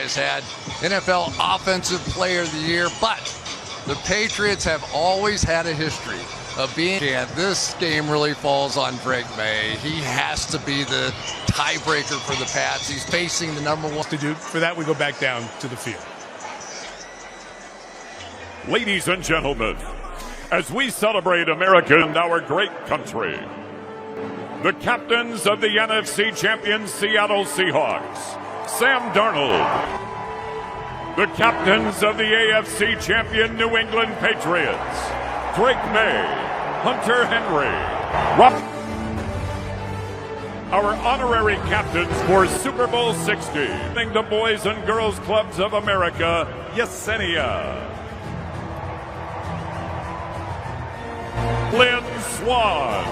has had NFL Offensive Player of the Year, but the Patriots have always had a history of being, and this game really falls on Drake May. He has to be the tiebreaker for the Pats. He's facing the number one. To do for that, we go back down to the field. Ladies and gentlemen, as we celebrate America and our great country, the captains of the NFC champion Seattle Seahawks, Sam Darnold. The captains of the AFC champion New England Patriots, Drake May, Hunter Henry, our honorary captains for Super Bowl 60, the Boys and Girls Clubs of America, Yesenia. Lynn Swan,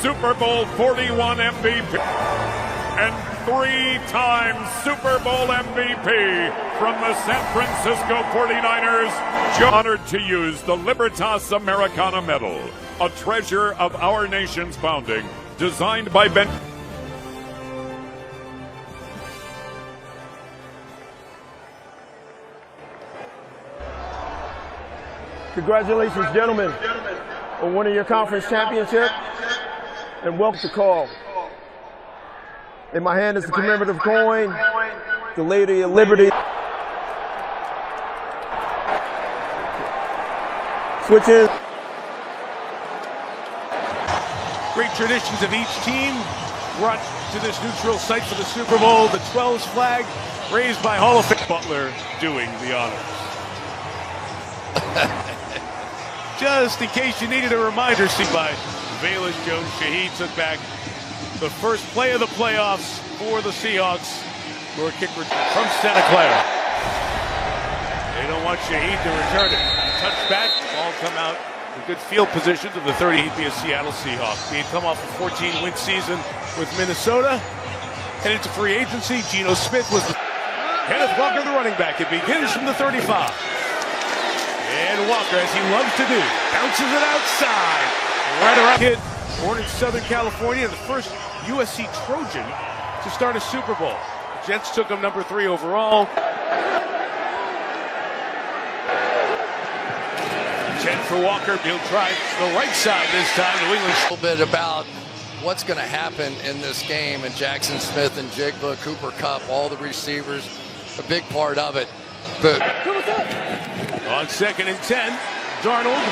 Super Bowl 41 MVP, and three-time Super Bowl MVP from the San Francisco 49ers, honored to use the Libertas Americana Medal, a treasure of our nation's founding, designed by Ben. Congratulations, gentlemen, on winning your conference championship, and welcome to call. In my hand is the commemorative coin, the Lady of Liberty. Switch in. Great traditions of each team brought to this neutral site for the Super Bowl. The 12's flag raised by Hall of Fame Butler doing the honors. Just in case you needed a reminder, see by Velus Jones-Shahid took back the first play of the playoffs for the Seahawks. Lord kick from Santa Clara. They don't want Shahid to return it. Touchback, ball come out in good field position to the 30. He'd be a Seattle Seahawk. He had come off a 14-win season with Minnesota. Headed to free agency, Geno Smith was Kenneth Walker, the running back. It begins from the 35. And Walker, as he loves to do, bounces it outside. Right around kid, born in Southern California, the first USC Trojan to start a Super Bowl. The Jets took him number 3 overall. 10 for Walker. He'll try the right side this time. New England. A little bit about what's going to happen in this game, and Jackson Smith and Jigba, Cooper Kupp, all the receivers, a big part of it. But on 2nd and 10, Darnold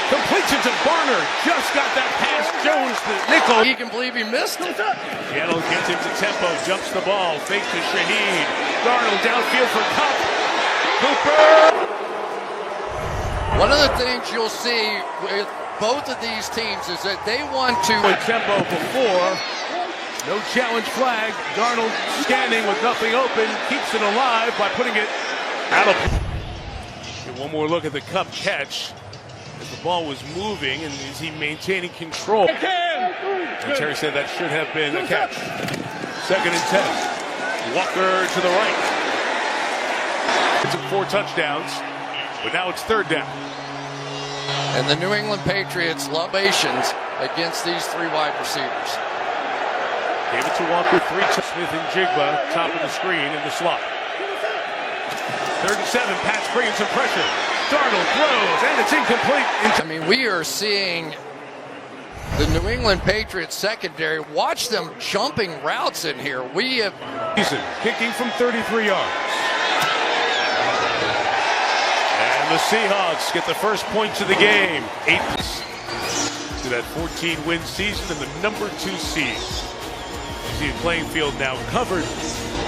completes it to Barner. Just got that past Jones, the nickel. He can believe he missed it. Seattle gets into tempo, jumps the ball, fake to Shahid. Darnold downfield for Kupp. Cooper. One of the things you'll see with both of these teams is that they want to tempo before. No challenge flag. Darnold scanning with nothing open, keeps it alive by putting it out of. Get one more look at the Kupp catch as the ball was moving, and is he maintaining control? And Terry said that should have been a catch. 2nd and 10. Walker to the right. It took 4 touchdowns, but now it's 3rd down. And the New England Patriots love patience against these 3 wide receivers. Gave it to Walker, 3 to Smith and Jigba, top of the screen in the slot. 3rd and 7, Pats bringing some pressure. Darnold throws, and it's incomplete. I mean, we are seeing the New England Patriots secondary. Watch them jumping routes in here. We have kicking from 33 yards. And the Seahawks get the first points of the game. 8 to that 14-win season and the number 2 seed. See the playing field now covered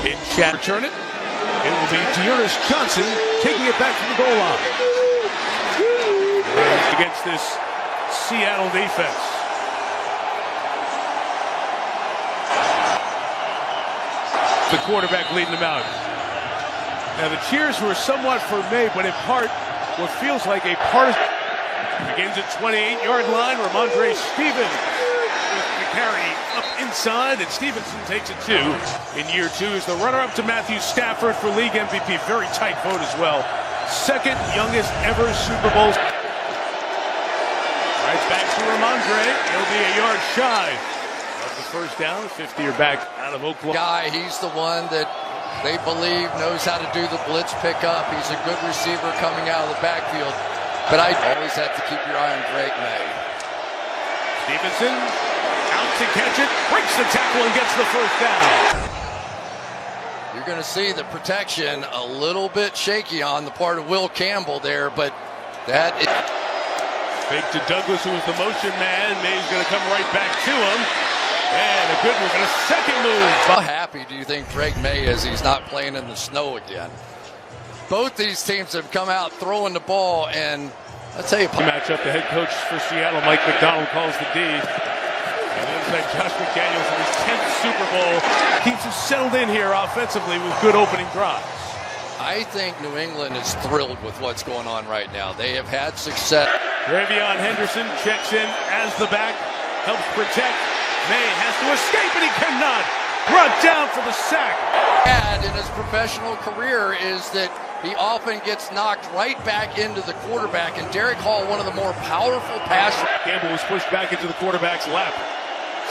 in chat. Return it. It will be Dearness Johnson taking it back from the goal line. Against this Seattle defense. The quarterback leading them out. Now the cheers were somewhat for May, but in part, what feels like a partisan. Begins at 28-yard line. Ramondre Stevens with the carry up inside, and Stevenson takes it 2. In year 2 is the runner-up to Matthew Stafford for league MVP. Very tight vote as well. 2nd youngest ever Super Bowl. Right back to Ramondre. He'll be a yard shy of the first down, 50 or back out of Oklahoma. Guy, he's the one that they believe knows how to do the blitz pickup. He's a good receiver coming out of the backfield. But I always have to keep your eye on Drake May. Stevenson out to catch it, breaks the tackle and gets the first down. You're going to see the protection a little bit shaky on the part of Will Campbell there, but that is... Fake to Douglas, who was the motion man. May's going to come right back to him. And a good move and a second move. How happy do you think Drake May is he's not playing in the snow again? Both these teams have come out throwing the ball, and I'll tell you... Match up the head coach for Seattle, Mike McDonald, calls the D. And there's that Josh McDaniels in his 10th Super Bowl. Teams have settled in here offensively with good opening drives. I think New England is thrilled with what's going on right now. They have had success. Ravion Henderson checks in as the back, helps protect. May has to escape, and he cannot. Brought down for the sack. And in his professional career is that he often gets knocked right back into the quarterback. And Derek Hall, one of the more powerful passers. Campbell was pushed back into the quarterback's lap.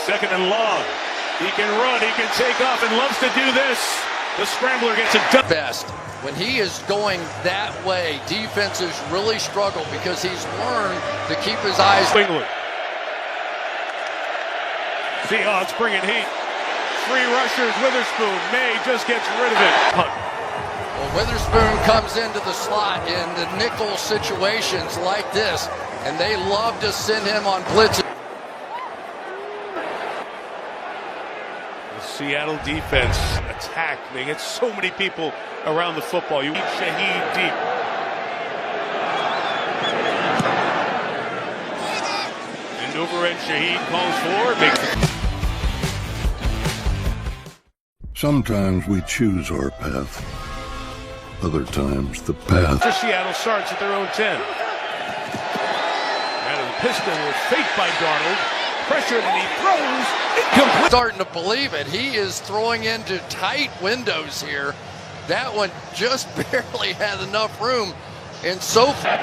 Second and long. He can run, he can take off, and loves to do this. The scrambler gets it done. Best. When he is going that way, defenses really struggle because he's learned to keep his eyes. England. Seahawks bringing heat. Three rushers, Witherspoon. May just gets rid of it. Well, Witherspoon comes into the slot in the nickel situations like this, and they love to send him on blitzes. The Seattle defense attack. They get so many people around the football. You need Shaheed deep. And over and Shaheed calls forward. Makes the... Sometimes we choose our path. Other times the path. Seattle starts at their own 10. And the pistol was faked by Darnold. Pressured and he throws. Incomplete. Starting to believe it. He is throwing into tight windows here. That one just barely had enough room. And so far.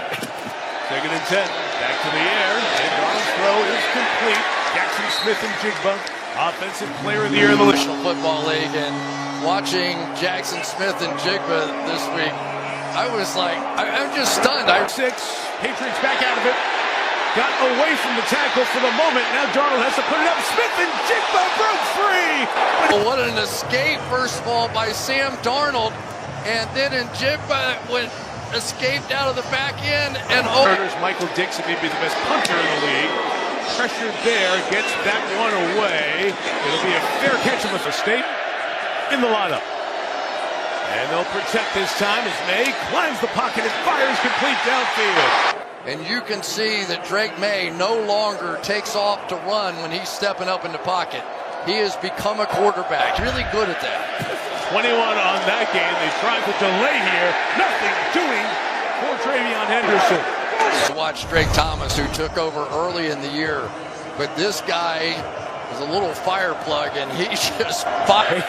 Second and 10. Back to the air. And Darnold's throw is complete. Jackson Smith and Jigba. Offensive player of the year in the National Football League, and watching Jackson Smith and Jigba this week, I was like, I'm just stunned. 6, Patriots back out of it. Got away from the tackle for the moment. Now Darnold has to put it up. Smith and Jigba broke free. Well, what an escape, first of all, by Sam Darnold. And then Jigba escaped out of the back end. And Michael Dixon may be the best punter in the league. Pressured there, gets that one away. It'll be a fair catch of a mistake in the lineup. And they'll protect this time as May climbs the pocket and fires complete downfield. And you can see that Drake May no longer takes off to run when he's stepping up in the pocket. He has become a quarterback. Really good at that. 21 on that game. They tried to delay here. Nothing doing for Travion Henderson. To watch Drake Thomas, who took over early in the year, but this guy is a little fire plug, and he just fired.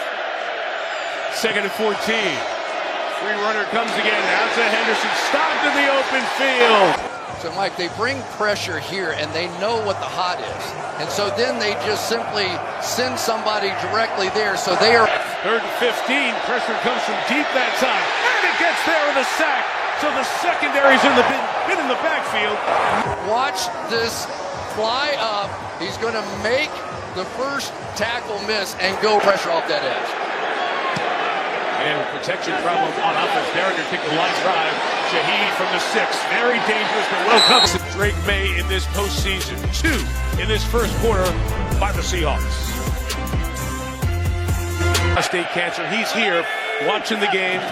Second and 14. Free runner comes again. Out to Henderson, stopped in the open field. So, Mike, they bring pressure here, and they know what the hot is, and so then they just simply send somebody directly there. So they are. Third and 15. Pressure comes from deep that time, and it gets there with a sack. So the secondary's been in the backfield. Watch this fly up. He's going to make the first tackle miss and go pressure off that edge. And protection problem on offense. Derringer kicked the line drive. Shaheed from the 6. Very dangerous, but well covered. Drake May in this postseason. 2 in this first quarter by the Seahawks. State cancer. He's here watching the game.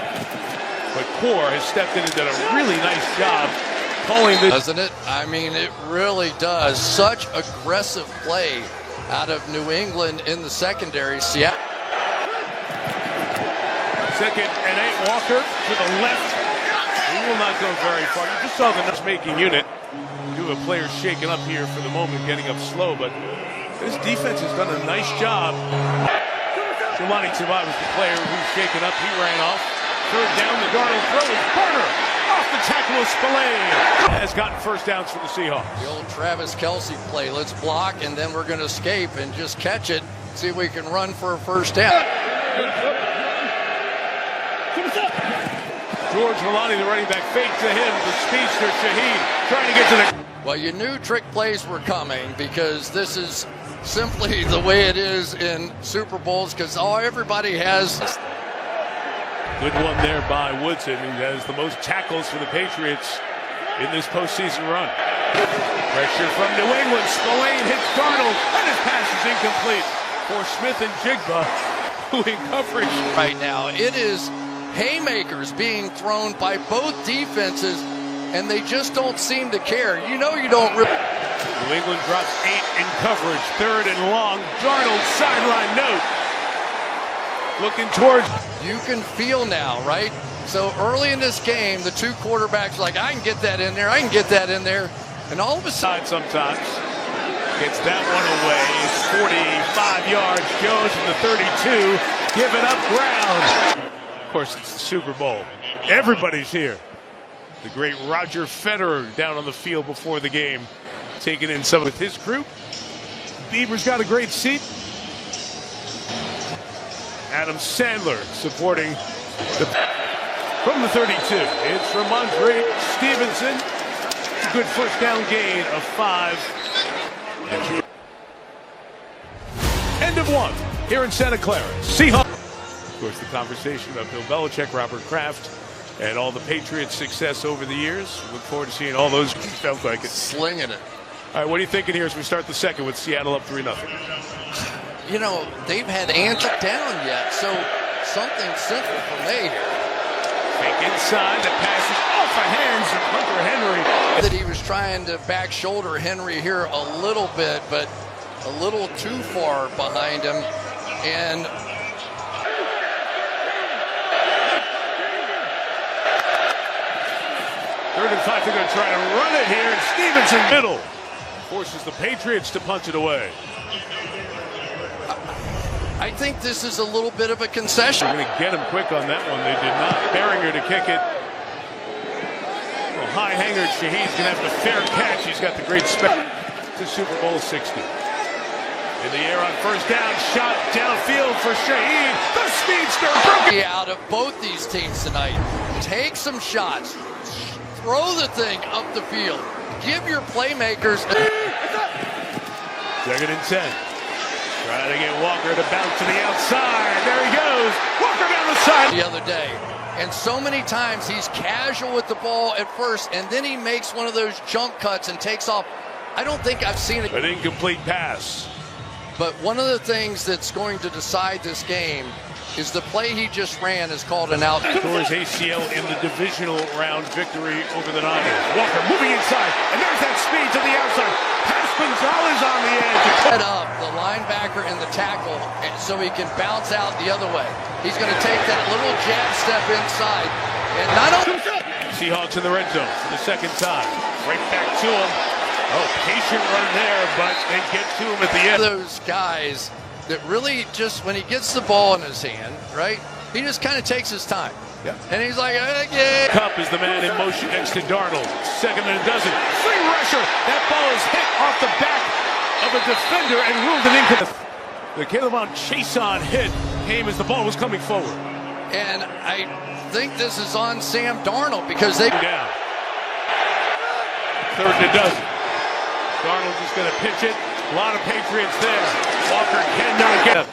But Core has stepped in and done a really nice job calling this. Doesn't it? I mean, it really does. Such aggressive play out of New England in the secondary. Seattle. Second and 8. Walker to the left. He will not go very far. You just saw the nuts-making unit. Two of players shaken up here for the moment, getting up slow. But this defense has done a nice job. Jelani Tavai was the player who's shaken up. He ran off. Third down, the Darnold throw is Burner off the tackle of Spillane. Has gotten first downs for the Seahawks. The old Travis Kelce play. Let's block, and then we're going to escape and just catch it. See if we can run for a first down. George Rolani, the running back, fake to him. The speedster Shaheed trying to get to the... Well, you knew trick plays were coming because this is simply the way it is in Super Bowls because everybody has. Good one there by Woodson, who has the most tackles for the Patriots in this postseason run. Pressure from New England. Spillane hits Darnold, and his pass is incomplete for Smith and Jigba, who in coverage. Right now, it is haymakers being thrown by both defenses, and they just don't seem to care. You know you don't rip. New England drops 8 in coverage, 3rd and long. Darnold sideline note. Looking towards. You can feel now, right? So early in this game, the two quarterbacks like, I can get that in there, I can get that in there. And all of a sudden, sometimes gets that one away. It's 45 yards. Jones from the 32, giving up ground. Of course, it's the Super Bowl. Everybody's here. The great Roger Federer down on the field before the game, taking in some with his group. Bieber's got a great seat. Adam Sandler supporting from the 32. It's Ramondre Stevenson. Good first down gain of 5. End of 1 here in Santa Clara. Seahawks. Of course, the conversation about Bill Belichick, Robert Kraft, and all the Patriots' success over the years. Look forward to seeing all those. Felt like it. Slinging it. All right, what are you thinking here as we start the second with Seattle up 3-0? You know, they've had answer down yet, so something simple for me here. Fake inside, the pass is off the hands of Hunter Henry. That he was trying to back shoulder Henry here a little bit, but a little too far behind him. And third and 5, they're going to try to run it here, and Stevenson middle forces the Patriots to punt it away. I think this is a little bit of a concession. They're going to get him quick on that one. They did not. Behringer to kick it. Well, high hanger. Shaheed's going to have the fair catch. He's got the great spec to Super Bowl 60. In the air on first down. Shot downfield for Shaheed. The speedster broken out of both these teams tonight. Take some shots. Throw the thing up the field. Give your playmakers. 2nd and 10. Trying to get Walker to bounce to the outside. There he goes. Walker down the side. The other day. And so many times he's casual with the ball at first, and then he makes one of those jump cuts and takes off. I don't think I've seen it. An incomplete pass. But one of the things that's going to decide this game is the play he just ran is called an out. Towards ACL in the divisional round victory over the Niners. Walker moving inside, and there's that speed to the outside. Pass Gonzalez on the edge. Head up the linebacker and the tackle so he can bounce out the other way. He's going to take that little jab step inside. And not only Seahawks in the red zone for the second time. Right back to him. Oh, patient run there, but they get to him at the end. Those guys that really just, when he gets the ball in his hand, right, he just kind of takes his time. Yeah. And he's like, okay. Cup is the man in motion next to Darnold. 2nd and a dozen. Free rusher. That ball is hit off the back of a defender and ruled an incomplete. The Caleb Chason hit came as the ball was coming forward. And I think this is on Sam Darnold because they down. 3rd and a dozen. Darnold just going to pitch it. A lot of Patriots there. Walker cannot get it.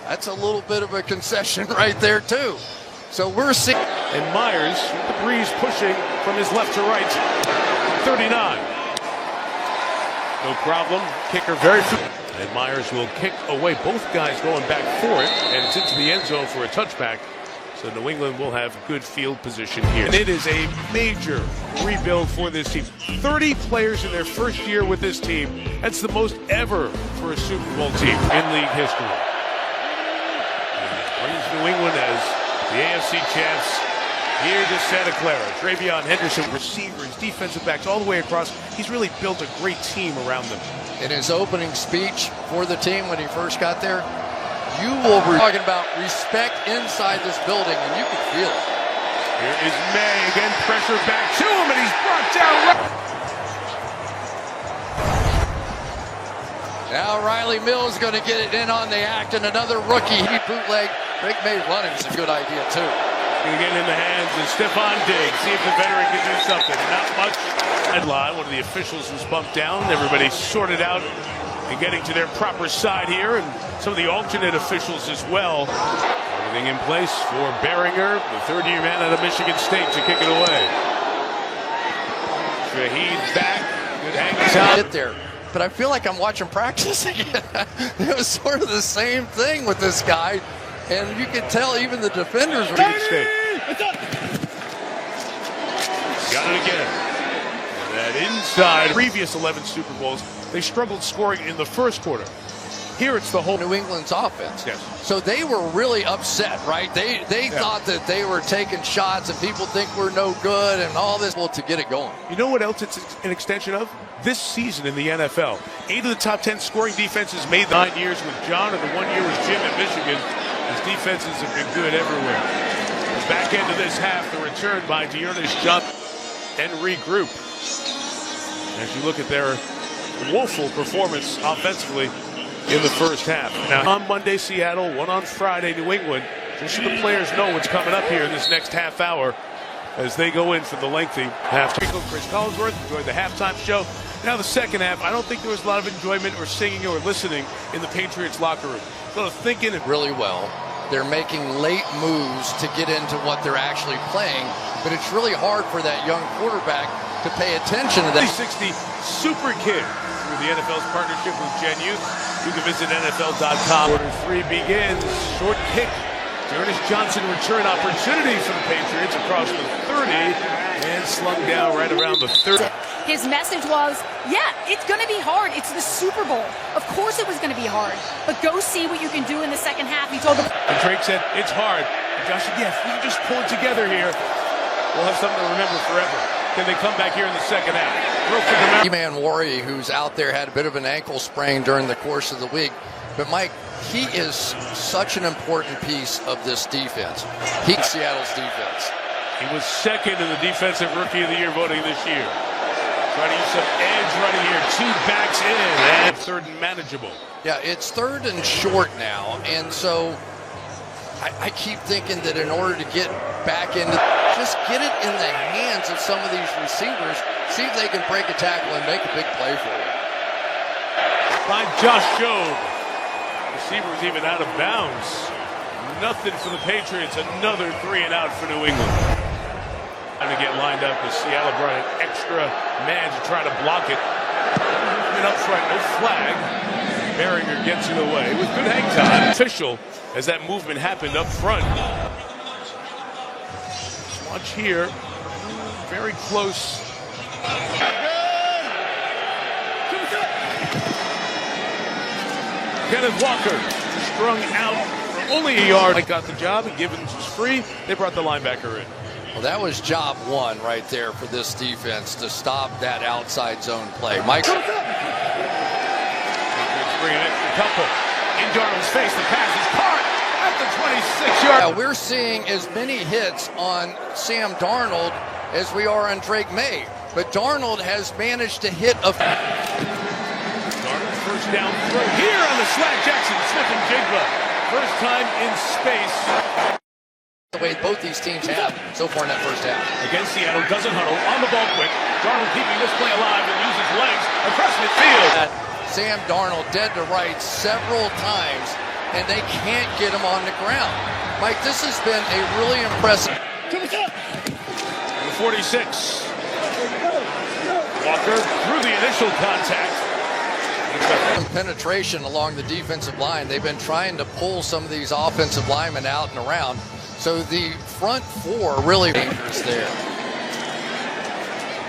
That's a little bit of a concession right there, too. So we're seeing. And Myers, the breeze pushing from his left to right. 39. No problem. Kicker very. And Myers will kick away. Both guys going back for it. And it's into the end zone for a touchback. So New England will have good field position here. And it is a major rebuild for this team. 30 players in their first year with this team. That's the most ever for a Super Bowl team in league history. Brings New England as the AFC champs here to Santa Clara. Travion Henderson, receivers, defensive backs, all the way across. He's really built a great team around them. In his opening speech for the team when he first got there, you will be talking about respect inside this building, and you can feel it. Here is May, again pressure back to him, and he's brought down. Now Riley Mills going to get it in on the act, and another rookie bootleg. Drake May running is a good idea too. Going to get in the hands of Stephon Diggs. See if the veteran can do something. Not much. Headline. One of the officials was bumped down. Everybody sorted out and getting to their proper side here, and some of the alternate officials as well. Everything in place for Behringer, the third-year man out of Michigan State, to kick it away. Shaheed back. Good hang Get there. But I feel like I'm watching practice again. It was sort of the same thing with this guy, and you could tell even the defenders were. Got it again. And that inside. Previous 11 Super Bowls, they struggled scoring in the first quarter. Here it's the whole New England's offense. Yes. So they were really upset, right? They thought that they were taking shots and people think we're no good and all this to get it going. You know what else it's an extension of? This season in the NFL, 8 of the top 10 scoring defenses made 9 years with John, and the 1 year with Jim at Michigan. His defenses have been good everywhere. The back end of this half, the return by Dearness Johnson and regroup. As you look at their woeful performance offensively in the first half. Now, on Monday, Seattle, one on Friday, New England. Just so the players know what's coming up here in this next half hour as they go in for the lengthy halftime. Chris Collinsworth enjoyed the halftime show. Now the second half, I don't think there was a lot of enjoyment or singing or listening in the Patriots locker room. So thinking really well. They're making late moves to get into what they're actually playing, but it's really hard for that young quarterback to pay attention to that. 60 Super Kid through the NFL's partnership with Gen Youth. You can visit NFL.com. Quarter 3 begins. Short kick. Dearness Johnson return opportunity for the Patriots across the 30 and slung down right around the 30. His message was, yeah, it's going to be hard. It's the Super Bowl. Of course it was going to be hard. But go see what you can do in the second half. He told them. And Drake said, it's hard. And Josh said, yes, we can just pull it together here. We'll have something to remember forever. Can they come back here in the second half? E-Man Worry, who's out there, had a bit of an ankle sprain during the course of the week. But Mike, he is such an important piece of this defense. He's Seattle's defense. He was second in the Defensive Rookie of the Year voting this year. Trying to use some edge running here. 2 backs in and third and manageable. Yeah, it's third and short now. And so I keep thinking that in order to get back into, just get it in the hands of some of these receivers, see if they can break a tackle and make a big play for you. By Josh Jobe. Receivers even out of bounds. Nothing for the Patriots. Another 3 and out for New England. Time to get lined up as Seattle brought an extra man to try to block it. And up front, no flag. Behringer gets it away with good hang time. Official as that movement happened up front. Let's watch here. Very close. Kenneth Walker strung out for only a yard. I got the job, and Gibbons was free. They brought the linebacker in. Well, that was job one right there for this defense to stop that outside zone play. Mike. Patriots bring an extra couple. In Darnold's face, the pass is caught at the 26-yard. Yeah, we're seeing as many hits on Sam Darnold as we are on Drake May. But Darnold has managed to hit a... Darnold first down throw here on the slant. Jackson, Smith and Jigba. First time in space. The way both these teams have so far in that first half. Against Seattle, doesn't huddle, on the ball quick. Darnold keeping this play alive and uses legs across midfield. Sam Darnold dead to rights several times, and they can't get him on the ground. Mike, this has been a really impressive. The 46. Walker through the initial contact. Penetration along the defensive line. They've been trying to pull some of these offensive linemen out and around. So the front 4 really dangerous there.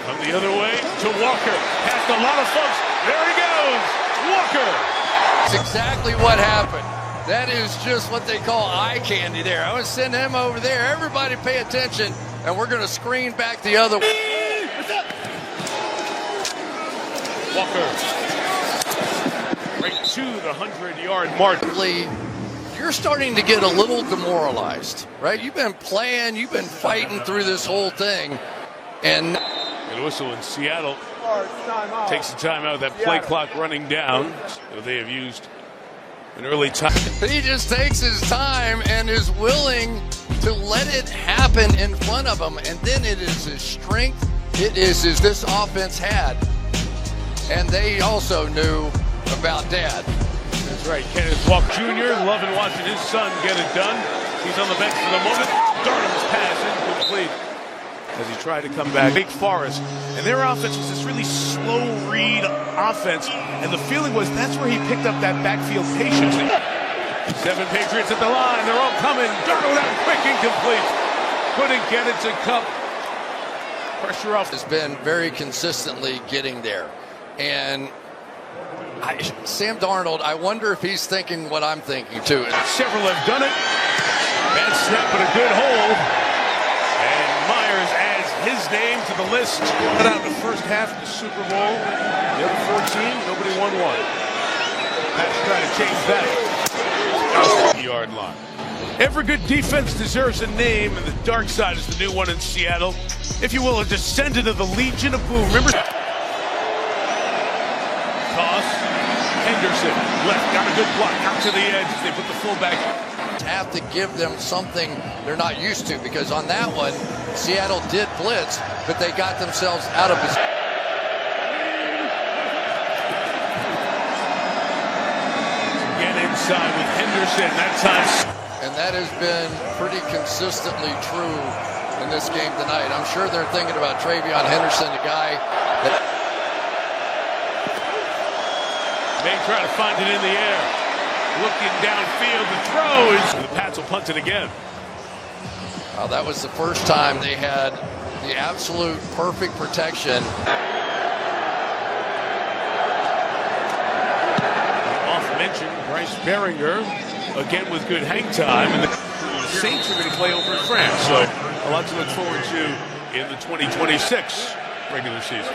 Come the other way to Walker. Past a lot of folks. There he goes. Walker. That's exactly what happened. That is just what they call eye candy there. I'm going to send him over there. Everybody pay attention, and we're going to screen back the other way. Walker. Right to the 100-yard mark. You're starting to get a little demoralized, right? You've been playing, you've been fighting through this whole thing, and whistle in Seattle. yards, timeout. Takes the timeout, that play clock running down. So they have used an early time. He just takes his time and is willing to let it happen in front of him. And then it is his strength. It is his this offense had. And they also knew about Dad. That's right. Kenneth Walk Jr. loving watching his son get it done. He's on the bench for the moment. Darnold's pass incomplete as he tried to come back. Big Forest. And their offense was this really slow read offense. And the feeling was that's where he picked up that backfield patience. 7 Patriots at the line. They're all coming. Darnold out quick, incomplete. Couldn't get it to Cup. Pressure off. Has been very consistently getting there. And Sam Darnold, I wonder if he's thinking what I'm thinking too. Several have done it. Bad snap, but a good hold. And Myers adds his name to the list. Cut out in the first half of the Super Bowl. The other 14, nobody won one. Pats trying to change that. Yard line. Every good defense deserves a name, and the dark side is the new one in Seattle. If you will, a descendant of the Legion of Boom. Remember? Toss. Henderson left, got a good block out to the edge as they put the fullback. Have to give them something they're not used to, because on that one, Seattle did blitz, but they got themselves out of position. Again inside with Henderson, that time. And that has been pretty consistently true in this game tonight. I'm sure they're thinking about Travion Henderson, a guy that may try to find it in the air. Looking downfield, the throw is. The Pats will punt it again. Well, that was the first time they had the absolute perfect protection. Off mention, Bryce Behringer again with good hang time, and the Saints are going to play over in France. So a lot to look forward to in the 2026 regular season.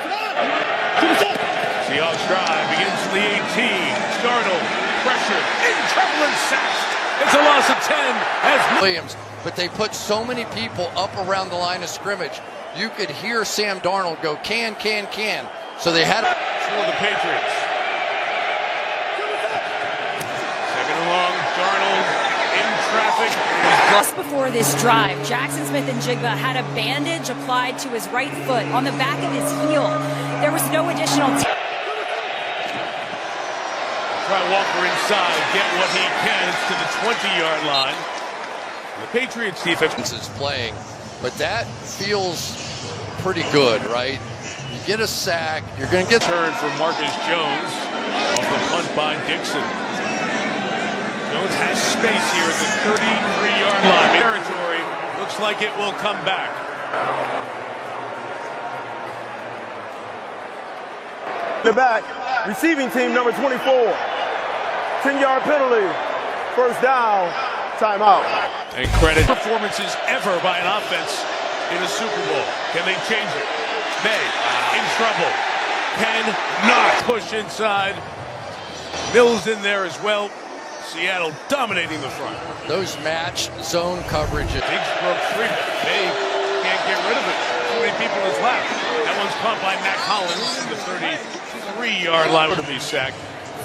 Seahawks drive begins from the 18. Darnold, pressure, in trouble and sacked. It's a loss of 10 as Williams, but they put so many people up around the line of scrimmage. You could hear Sam Darnold go, can. So they had for the Patriots. Second and long, Darnold in traffic. Just before this drive, Jackson Smith-Njigba had a bandage applied to his right foot on the back of his heel. There was no additional. Try Walker inside, get what he can to the 20-yard line. The Patriots defense is playing, but that feels pretty good, right? You get a sack, you're going to get turn for Marcus Jones off the punt by Dixon. Jones has space here at the 33-yard line. Territory looks like it will come back. The back, receiving team number 24. 10-yard penalty. First down, timeout. And credit performances ever by an offense in a Super Bowl. Can they change it? May in trouble. Cannot push inside. Mills in there as well. Seattle dominating the front. those match zone coverages. Diggs broke free. They can't get rid of it. Too many people in his lap. That one's caught by Mac Hollins in the 33-yard line to be sacked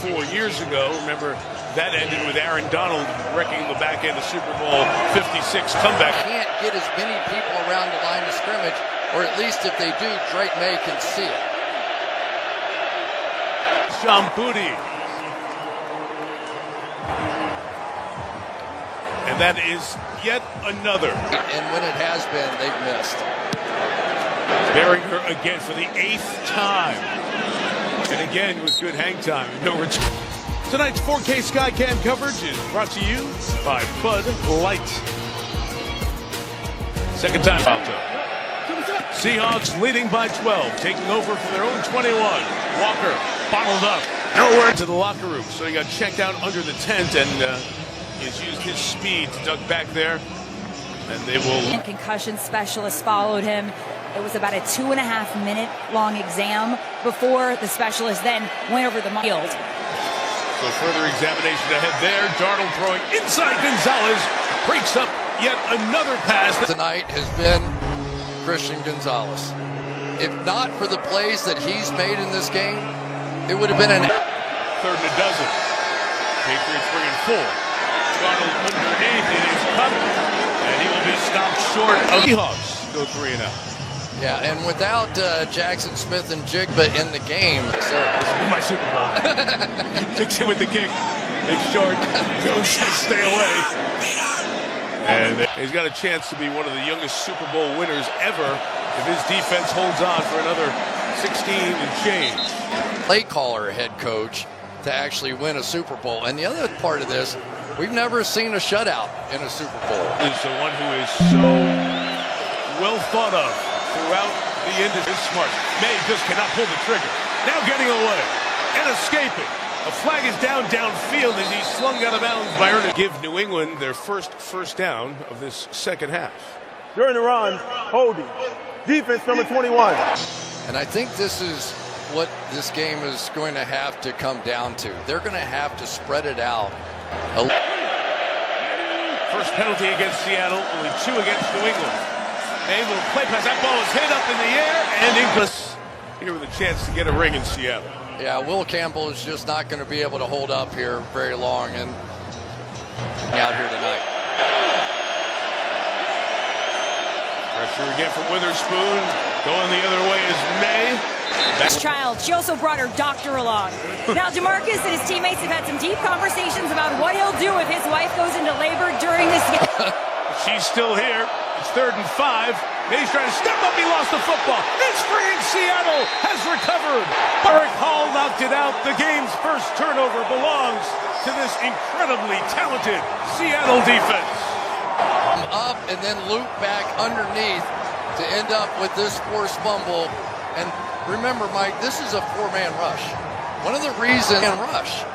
4 years ago. Remember, that ended with Aaron Donald wrecking the back end of Super Bowl 56 comeback. Can't get as many people around the line of scrimmage, or at least if they do, Drake May can see it. Sean Booty. And that is yet another. And when it has been, they've missed. Behringer again for the 8th time. And again with good hang time. No return. Tonight's 4K Skycam coverage is brought to you by Bud Light. Second time out though. Seahawks leading by 12, taking over from their own 21. Walker bottled up, nowhere to the locker room, so he got checked out under the tent, and he's used his speed to duck back there, and they will. Concussion specialists followed him. It was about a 2.5 minute long exam before the specialist then went over the field. So further examination ahead there. Darnold throwing inside. Gonzalez breaks up yet another pass. Tonight has been Christian Gonzalez. if not for the plays that he's made in this game, it would have been an 3rd and a dozen. Patriots bringing 4. Darnold underneath, it is cut, and he will be stopped short of the Seahawks. Go 3 and out. Yeah, and without Jackson Smith and Jigba in the game, This is my Super Bowl. Takes him with the kick. It's short. Jones says stay away. And he's got a chance to be one of the youngest Super Bowl winners ever if his defense holds on for another 16 and change. play caller head coach to actually win a Super Bowl. And the other part of this, we've never seen a shutout in a Super Bowl. Is the one who is so well thought of throughout the end of his smart. May just cannot pull the trigger. Now getting away and escaping. A flag is downfield as he's slung out of bounds. Byron to give New England their first down of this second half. During the run, holding. Defense number 21. And I think this is what this game is going to have to come down to. They're going to have to spread it out. First penalty against Seattle, only 2 against New England. A little play pass, that ball is hit up in the air, and Inglis here with a chance to get a ring in Seattle. Yeah, Will Campbell is just not going to be able to hold up here very long and out here tonight. Pressure again from Witherspoon. Going the other way is May. Child. She also brought her doctor along. Now, DeMarcus and his teammates have had some deep conversations about what he'll do if his wife goes into labor during this game. She's still here. It's 3rd and 5. May's trying to step up. He lost the football. It's free in Seattle. Has recovered. Eric Hall knocked it out. The game's first turnover belongs to this incredibly talented Seattle defense. Up and then loop back underneath to end up with this forced fumble. And remember, Mike, this is a 4-man rush. One of the reasons rush.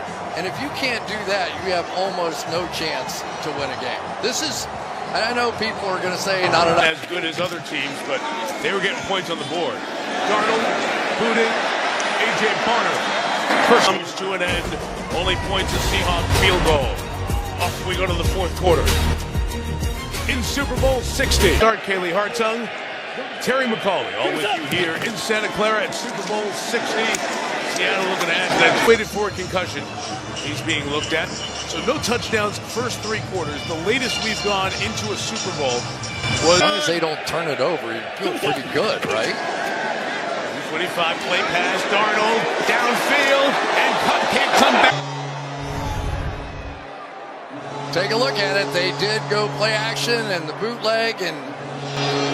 And if you can't do that, you have almost no chance to win a game. This is, I know people are going to say not as good as other teams, but they were getting points on the board. Darnold, booting, A.J. Barner. First comes to an end. Only points a Seahawks field goal. Off we go to the 4th quarter. In Super Bowl 60. Start Kaylee Hartung. Terry McCauley, all with you here in Santa Clara at Super Bowl 60. Seattle looking at that. Waited for a concussion. He's being looked at. So no touchdowns first 3 quarters. The latest we've gone into a Super Bowl was... As long as they don't turn it over, you feel pretty good, right? 25 play pass. Darnold downfield and can't come back. Take a look at it. They did go play action and the bootleg, and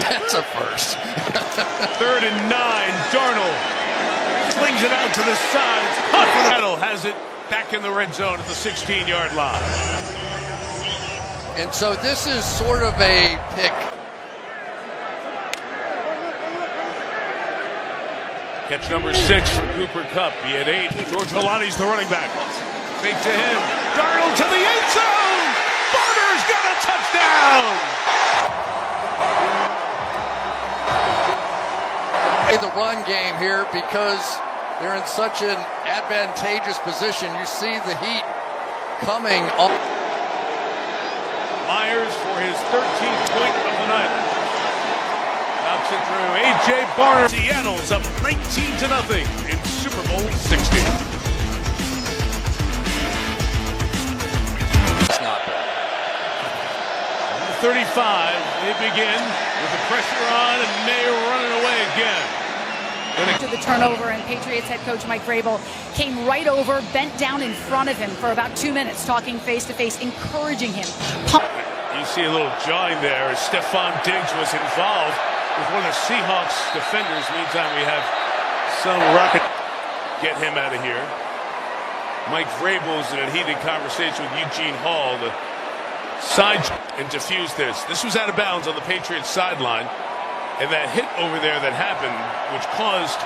that's a first. 3rd and 9. Darnold slings it out to the sides. Seattle has it back in the red zone at the 16-yard line. And so this is sort of a pick. Catch number 6 for Cooper Kupp. He had 8. George Holani's the running back. Fake to him. Darnold to the end zone. Barner's got a touchdown. The run game here because they're in such an advantageous position. You see the heat coming up. Myers for his 13th point of the night. Knocks it through. A.J. Barner. Seattle's up 19-0 in Super Bowl 60. It's not bad. 35, they begin with the pressure on and May running away again. To the turnover, and Patriots head coach Mike Vrabel came right over, bent down in front of him for about 2 minutes, talking face-to-face, encouraging him. You see a little jawing there as Stephon Diggs was involved with one of the Seahawks defenders. Meantime, we have some rocket. Get him out of here. Mike Vrabel's in a heated conversation with Eugene Hall to side and defuse this. This was out of bounds on the Patriots sideline. And that hit over there that happened, which caused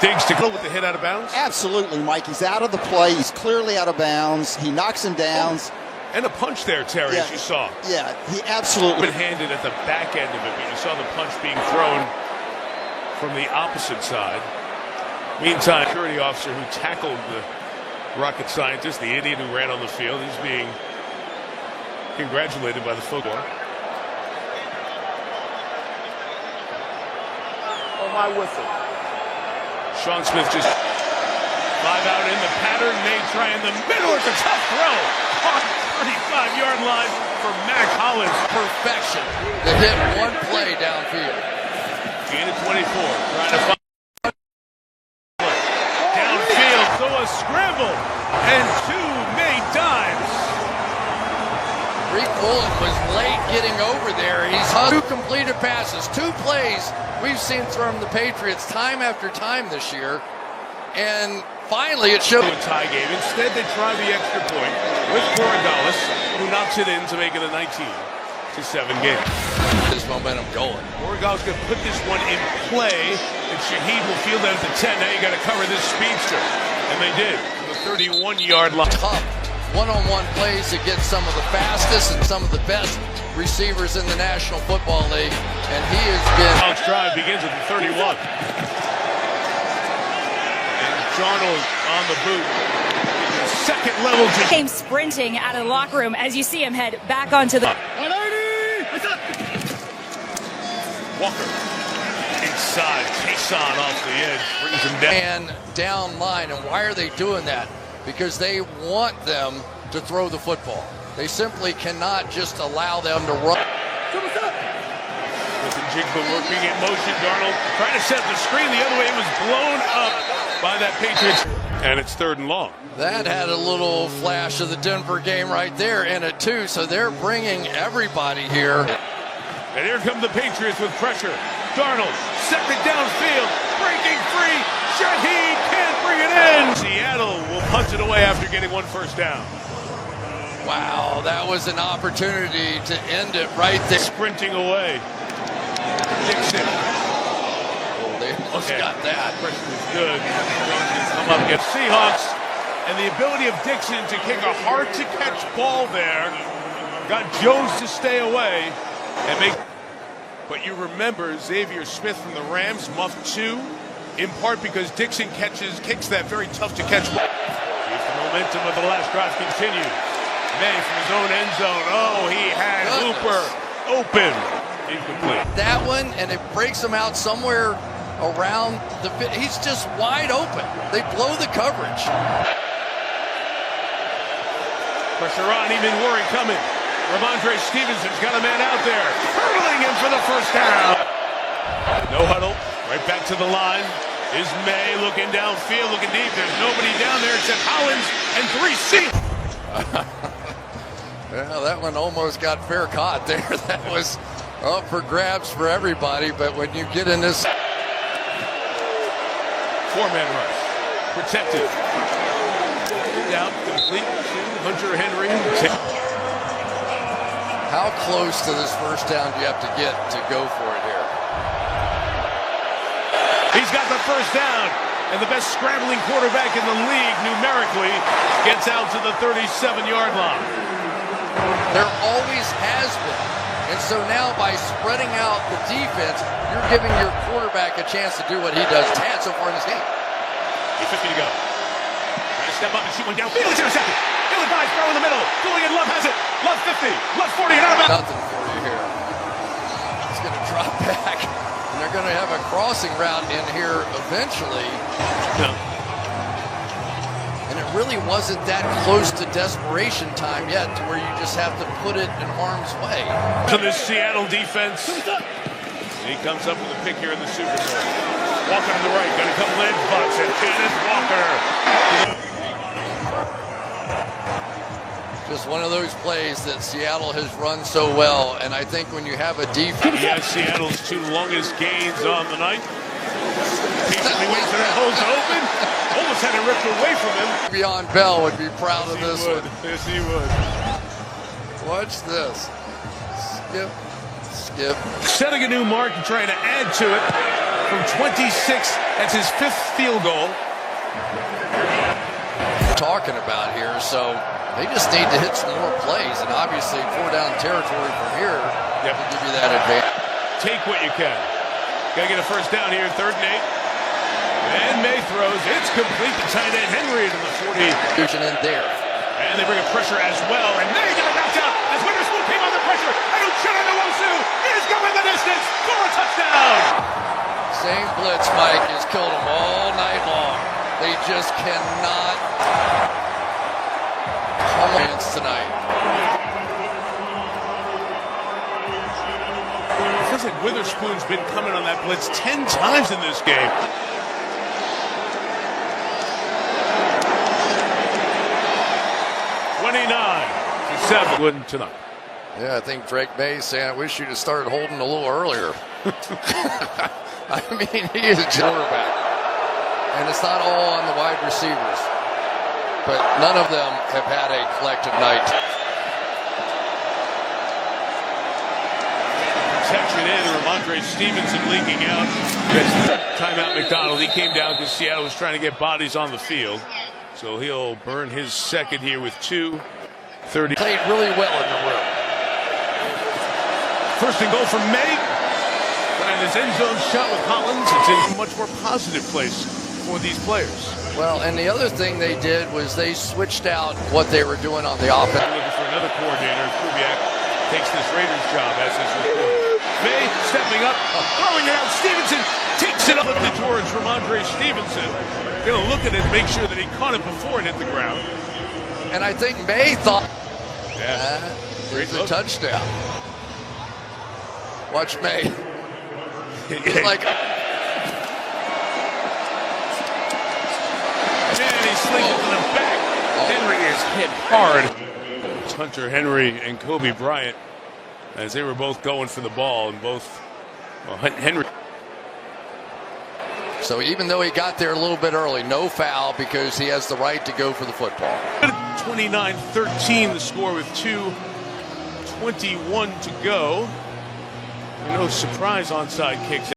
Diggs to go with the hit out of bounds? Absolutely, Mike. He's out of the play. He's clearly out of bounds. He knocks him down. And a punch there, Terry, as you saw. Yeah, he absolutely. Been handed at the back end of it, but you saw the punch being thrown from the opposite side. Meantime, security officer who tackled the rocket scientist, the idiot who ran on the field, he's being congratulated by the football. on my whistle. Sean Smith just 5 out in the pattern. May try in the middle. It's a tough throw. On 35-yard line for Mac Hollins. Perfection to hit one play downfield. Gain of 24. Trying to find downfield. So a scramble. And 2 made dimes. Rick Woolen was late getting over there. He's 2 completed passes, 2 plays we've seen from the Patriots time after time this year. And finally it showed. A tie game. Instead, they try the extra point with Corrales, who knocks it in to make it a 19-7 game. This momentum going. Corrales going to put this one in play, and Shaheed will field that at the 10. Now you got to cover this speedster. And they did. The 31-yard line. Tough one-on-one plays against some of the fastest and some of the best receivers in the National Football League. And he has been. Seahawks drive begins at the 31. Darnold on the boot. Second level. Came sprinting out of the locker room as you see him head back onto the. Walker inside. Taysom off the edge. Brings him down. And down line. And why are they doing that? Because they want them to throw the football. They simply cannot just allow them to run. With the Jigba working in motion. Darnold trying to set the screen the other way. It was blown up by that Patriots. And it's 3rd and long. That had a little flash of the Denver game right there in it too. So they're bringing everybody here. And here come the Patriots with pressure. Darnold set it downfield. Breaking free. Shaheed can't bring it in. Seattle will punch it away after getting 1 first down. Wow, that was an opportunity to end it right there. Sprinting away. Dixon. They almost got that. Pressure is good. Come up against Seahawks. And the ability of Dixon to kick a hard-to-catch ball there got Jones to stay away and make. But you remember Xavier Smith from the Rams, muffed 2, in part because Dixon kicks that very tough-to-catch ball. If the momentum of the last drive continues. May from his own end zone. Oh, he had Hooper open. Incomplete. That one, and it breaks him out somewhere around the pit. He's just wide open. They blow the coverage. Pressure on, even worry coming. Ramondre Stevenson's got a man out there. Hurling him for the first down. No huddle. Right back to the line. Is May looking downfield, looking deep. There's nobody down there except Hollins and 3 Seahawks. Well, that one almost got fair caught there. That was up for grabs for everybody, but when you get in this 4-man rush, protected, down, complete to Hunter Henry. How close to this first down do you have to get to go for it here? He's got the first down, and the best scrambling quarterback in the league numerically gets out to the 37-yard line. There always has been. And so now by spreading out the defense, you're giving your quarterback a chance to do what he does had so far in this game. 8:50 to go. Trying to step up and shoot one downfield. It's intercepted. Ill-advised throw in the middle. Julian Love has it. Love 50. Love 40. And out of bounds. Nothing for you here. It's going to drop back. And they're going to have a crossing route in here eventually. No. And it really wasn't that close to desperation time yet to where you just have to put it in harm's way. To this Seattle defense. He comes up with a pick here in the Super Bowl. Walker to the right. Got a couple edge butts. And Kenneth Walker. Just one of those plays that Seattle has run so well. And I think when you have a defense. He has Seattle's 2 longest gains on the night. Patiently waits for that hole to open. Almost had it ripped away from him. Beyond Bell would be proud of this one. Yes, he would. Watch this. Skip. Setting a new mark and trying to add to it from 26. That's his 5th field goal. Talking about here, so they just need to hit some more plays, and obviously 4-down territory from here to give you that advantage. Take what you can. Got to get a first down here, 3rd and 8. And May throws. It's complete to tight end Henry to the 40. In there. And they bring a pressure as well. And May got knocked out as Witherspoon came under pressure. And Uchenna Nwosu is going the distance for a touchdown. Same blitz, Mike, has killed them all night long. They just cannot come against tonight. It feels like Witherspoon's been coming on that blitz 10 times in this game. Tonight. Yeah, I think Drake May's saying, I wish you'd have started holding a little earlier. I mean, he is a quarterback. And it's not all on the wide receivers. But none of them have had a collective night. Protection in, Ramondre Stevenson leaking out. Timeout McDonald. He came down because Seattle was trying to get bodies on the field. So he'll burn his second here with 2:30. Played really well in the room. First and goal from May. And his end zone shot with Hollins. It's in a much more positive place for these players. Well, and the other thing they did was they switched out what they were doing on the offense. Looking for another coordinator. Kubiak takes this Raiders job as his report. May stepping up, throwing it out. Stevenson takes it up towards Ramondre Stevenson. Going to look at it, make sure that he caught it before it hit the ground. And I think May thought Great a touchdown. Watch May. He's like, and he slings it to the back. Henry is hit hard. It's Hunter Henry and Kobe Bryant as they were both going for the ball, and both Henry. So even though he got there a little bit early, no foul because he has the right to go for the football. 29-13 the score with 2:21 to go. No surprise onside kicks.